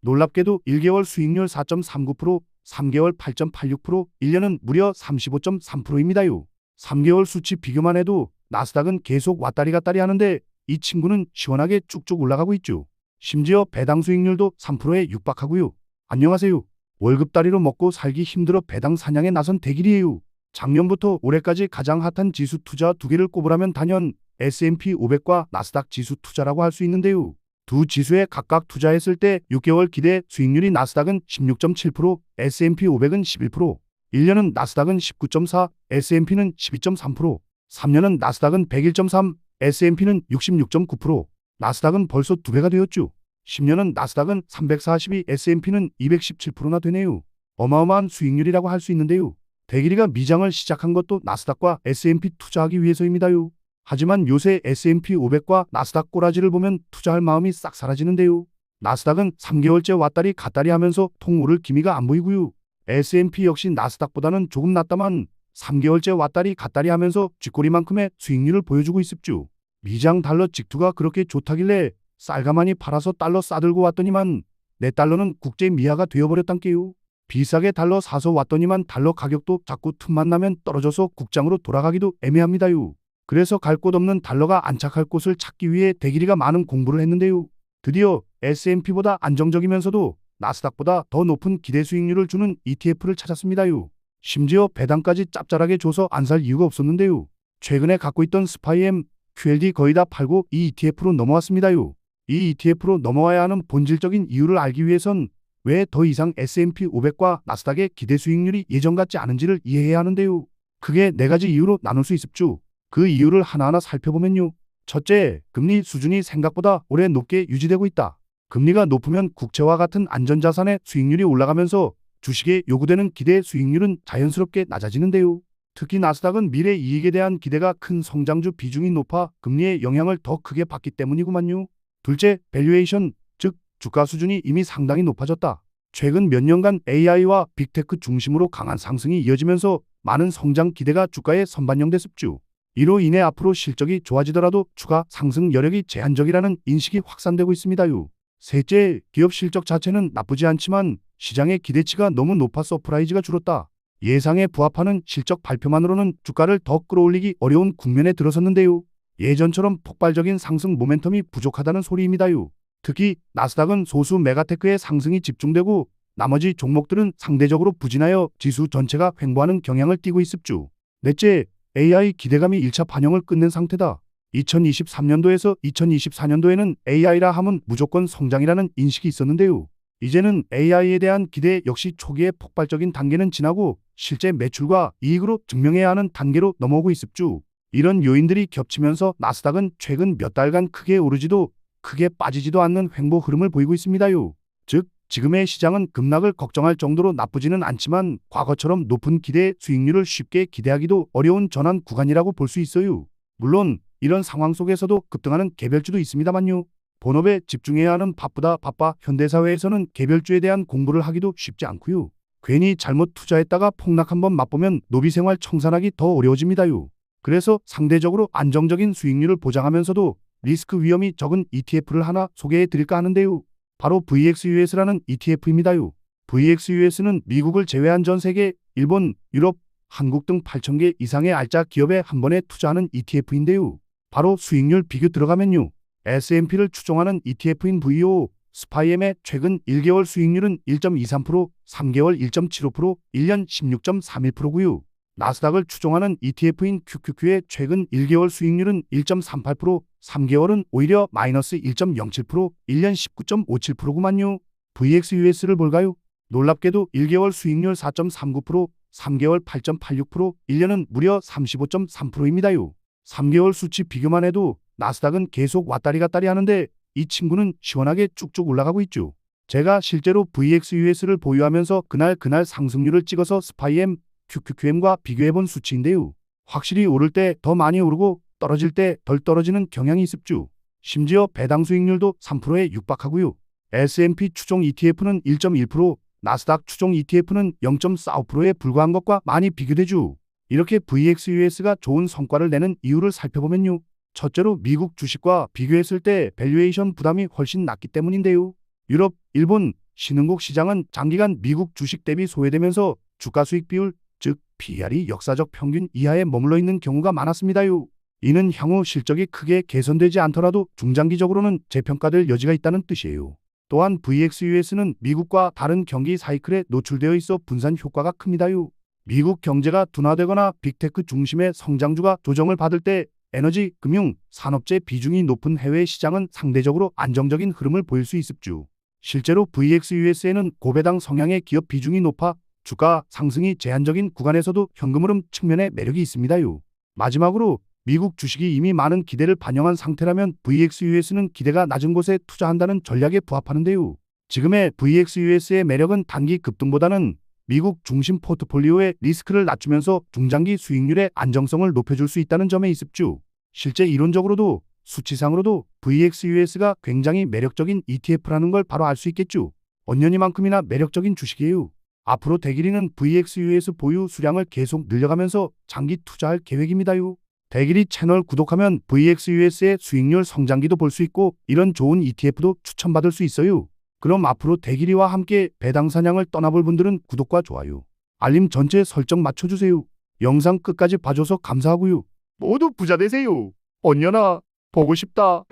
놀랍게도 1개월 수익률 4.39%, 3개월 8.86%, 1년은 무려 35.3%입니다요. 3개월 수치 비교만 해도 나스닥은 계속 왔다리 갔다리 하는데 이 친구는 시원하게 쭉쭉 올라가고 있죠. 심지어 배당 수익률도 3%에 육박하고요. 안녕하세요. 월급다리로 먹고 살기 힘들어 배당 사냥에 나선 대길이에요. 작년부터 올해까지 가장 핫한 지수 투자 두 개를 꼽으라면 단연 S&P 500과 나스닥 지수 투자라고 할 수 있는데요. 두 지수에 각각 투자했을 때 6개월 기대 수익률이 나스닥은 16.7%, S&P 500은 11%, 1년은 나스닥은 19.4%, S&P는 12.3%, 3년은 나스닥은 101.3%, S&P는 66.9%, 나스닥은 벌써 2배가 되었죠. 10년은 나스닥은 342, S&P는 217%나 되네요. 어마어마한 수익률이라고 할 수 있는데요. 대길이가 미장을 시작한 것도 나스닥과 S&P 투자하기 위해서입니다요. 하지만 요새 S&P 500과 나스닥 꼬라지를 보면 투자할 마음이 싹 사라지는데요. 나스닥은 3개월째 왔다리 갔다리 하면서 통 오를 기미가 안 보이고요. S&P 역시 나스닥보다는 조금 낫다만 3개월째 왔다리 갔다리 하면서 쥐꼬리만큼의 수익률을 보여주고 있습죠. 미장 달러 직투가 그렇게 좋다길래 쌀가마니 팔아서 달러 싸들고 왔더니만 내 달러는 국제 미화가 되어버렸단께요. 비싸게 달러 사서 왔더니만 달러 가격도 자꾸 틈만 나면 떨어져서 국장으로 돌아가기도 애매합니다요. 그래서 갈 곳 없는 달러가 안착할 곳을 찾기 위해 대길이가 많은 공부를 했는데요. 드디어 S&P보다 안정적이면서도 나스닥보다 더 높은 기대 수익률을 주는 ETF를 찾았습니다요. 심지어 배당까지 짭짤하게 줘서 안 살 이유가 없었는데요. 최근에 갖고 있던 스파이엠, QLD 거의 다 팔고 이 ETF로 넘어왔습니다요. 이 ETF로 넘어와야 하는 본질적인 이유를 알기 위해선 왜 더 이상 S&P 500과 나스닥의 기대 수익률이 예전 같지 않은지를 이해해야 하는데요. 크게 4가지 이유로 나눌 수 있습죠. 그 이유를 하나하나 살펴보면요. 첫째, 금리 수준이 생각보다 오래 높게 유지되고 있다. 금리가 높으면 국채와 같은 안전자산의 수익률이 올라가면서 주식에 요구되는 기대 수익률은 자연스럽게 낮아지는데요. 특히 나스닥은 미래 이익에 대한 기대가 큰 성장주 비중이 높아 금리의 영향을 더 크게 받기 때문이구만요. 둘째, 밸류에이션, 즉 주가 수준이 이미 상당히 높아졌다. 최근 몇 년간 AI와 빅테크 중심으로 강한 상승이 이어지면서 많은 성장 기대가 주가에 선반영됐습죠. 이로 인해 앞으로 실적이 좋아지더라도 추가 상승 여력이 제한적이라는 인식이 확산되고 있습니다요. 셋째, 기업 실적 자체는 나쁘지 않지만 시장의 기대치가 너무 높아 서프라이즈가 줄었다. 예상에 부합하는 실적 발표만으로는 주가를 더 끌어올리기 어려운 국면에 들어섰는데요. 예전처럼 폭발적인 상승 모멘텀이 부족하다는 소리입니다요. 특히 나스닥은 소수 메가테크의 상승이 집중되고 나머지 종목들은 상대적으로 부진하여 지수 전체가 횡보하는 경향을 띠고 있습죠. 넷째, AI 기대감이 1차 반영을 끝낸 상태다. 2023년도에서 2024년도에는 AI라 하면 무조건 성장이라는 인식이 있었는데요. 이제는 AI에 대한 기대 역시 초기의 폭발적인 단계는 지나고 실제 매출과 이익으로 증명해야 하는 단계로 넘어오고 있습죠. 이런 요인들이 겹치면서 나스닥은 최근 몇 달간 크게 오르지도 크게 빠지지도 않는 횡보 흐름을 보이고 있습니다요. 즉, 지금의 시장은 급락을 걱정할 정도로 나쁘지는 않지만 과거처럼 높은 기대 수익률을 쉽게 기대하기도 어려운 전환 구간이라고 볼 수 있어요. 물론 이런 상황 속에서도 급등하는 개별주도 있습니다만요. 본업에 집중해야 하는 바쁘다 바빠 현대사회에서는 개별주에 대한 공부를 하기도 쉽지 않고요. 괜히 잘못 투자했다가 폭락 한번 맛보면 노비생활 청산하기 더 어려워집니다요. 그래서 상대적으로 안정적인 수익률을 보장하면서도 리스크 위험이 적은 ETF를 하나 소개해 드릴까 하는데요. 바로 VXUS라는 ETF입니다요. VXUS는 미국을 제외한 전 세계, 일본, 유럽, 한국 등 8,000개 이상의 알짜 기업에 한 번에 투자하는 ETF인데요. 바로 수익률 비교 들어가면요. S&P를 추종하는 ETF인 VO, 스파이엠의 최근 1개월 수익률은 1.23%, 3개월 1.75%, 1년 16.31%고요. 나스닥을 추종하는 ETF인 QQQ의 최근 1개월 수익률은 1.38%, 3개월은 오히려 마이너스 1.07%, 1년 19.57%구만요. VXUS를 볼까요? 놀랍게도 1개월 수익률 4.39%, 3개월 8.86%, 1년은 무려 35.3%입니다요. 3개월 수치 비교만 해도 나스닥은 계속 왔다리 갔다리 하는데 이 친구는 시원하게 쭉쭉 올라가고 있죠. 제가 실제로 VXUS를 보유하면서 그날 상승률을 찍어서 스파이엠, QQQM과 비교해본 수치인데요. 확실히 오를 때 더 많이 오르고 떨어질 때 덜 떨어지는 경향이 있습죠. 심지어 배당 수익률도 3%에 육박하고요. S&P 추종 ETF는 1.1%, 나스닥 추종 ETF는 0.45%에 불과한 것과 많이 비교되죠. 이렇게 VXUS가 좋은 성과를 내는 이유를 살펴보면요. 첫째로 미국 주식과 비교했을 때 밸류에이션 부담이 훨씬 낮기 때문인데요. 유럽, 일본, 신흥국 시장은 장기간 미국 주식 대비 소외되면서 주가 수익 비율, 즉 PER이 역사적 평균 이하에 머물러 있는 경우가 많았습니다요. 이는 향후 실적이 크게 개선되지 않더라도 중장기적으로는 재평가될 여지가 있다는 뜻이에요. 또한 VXUS는 미국과 다른 경기 사이클에 노출되어 있어 분산 효과가 큽니다요. 미국 경제가 둔화되거나 빅테크 중심의 성장주가 조정을 받을 때 에너지, 금융, 산업재 비중이 높은 해외 시장은 상대적으로 안정적인 흐름을 보일 수 있습주. 실제로 VXUS에는 고배당 성향의 기업 비중이 높아 주가 상승이 제한적인 구간에서도 현금 흐름 측면의 매력이 있습니다요. 마지막으로 미국 주식이 이미 많은 기대를 반영한 상태라면 VXUS는 기대가 낮은 곳에 투자한다는 전략에 부합하는데요. 지금의 VXUS의 매력은 단기 급등보다는 미국 중심 포트폴리오의 리스크를 낮추면서 중장기 수익률의 안정성을 높여줄 수 있다는 점에 있습주. 실제 이론적으로도 수치상으로도 VXUS가 굉장히 매력적인 ETF라는 걸 바로 알 수 있겠죠. 언년이만큼이나 매력적인 주식이에요. 앞으로 대길이는 VXUS 보유 수량을 계속 늘려가면서 장기 투자할 계획입니다요. 대길이 채널 구독하면 VXUS의 수익률 성장기도 볼 수 있고 이런 좋은 ETF도 추천받을 수 있어요. 그럼 앞으로 대길이와 함께 배당 사냥을 떠나볼 분들은 구독과 좋아요, 알림 전체 설정 맞춰주세요. 영상 끝까지 봐줘서 감사하고요. 모두 부자 되세요. 언년아, 보고 싶다.